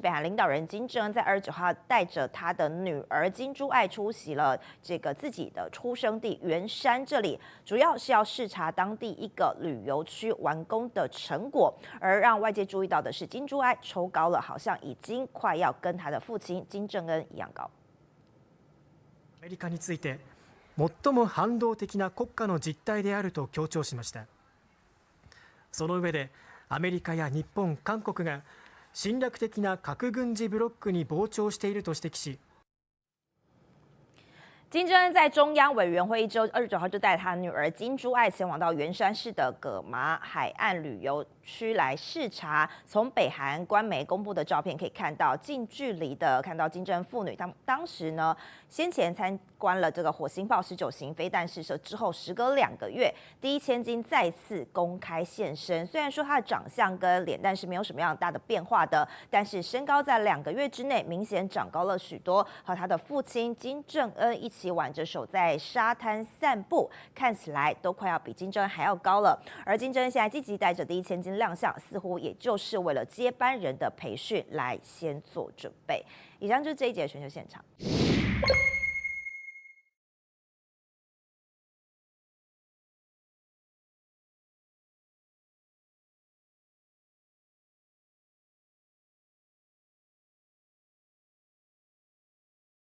北韩领导人金正恩在29号带着他的女儿金珠爱出席了这个自己的出生地元山，这里主要是要视察当地一个旅游区完工的成果。而让外界注意到的是，金珠爱抽高了，好像已经快要跟他的父亲金正恩一样高。アメリカについて最も反動的な国家の実態であると強調しました。その上で、アメリカや日本、韓国が侵略的な核軍事ブロックに膨張していると指摘し。金正恩在中央委员会议之后，29号就带他女儿金珠爱前往到元山市的葛麻海岸旅游区来视察。从北韩官媒公布的照片可以看到，近距离的看到金正恩父女，他们当时呢先前参观了这个火星炮19型飞弹试射之后，时隔2个月，第一千金再次公开现身。虽然说他的长相跟脸蛋是没有什么样大的变化的，但是身高在2个月之内明显长高了许多，和他的父亲金正恩一起挽着手在沙滩散步，看起来都快要比金正恩还要高了。而金正恩现在积极带着第一千金亮相，似乎也就是为了接班人的培训来先做准备。以上就是这一节的全球现场。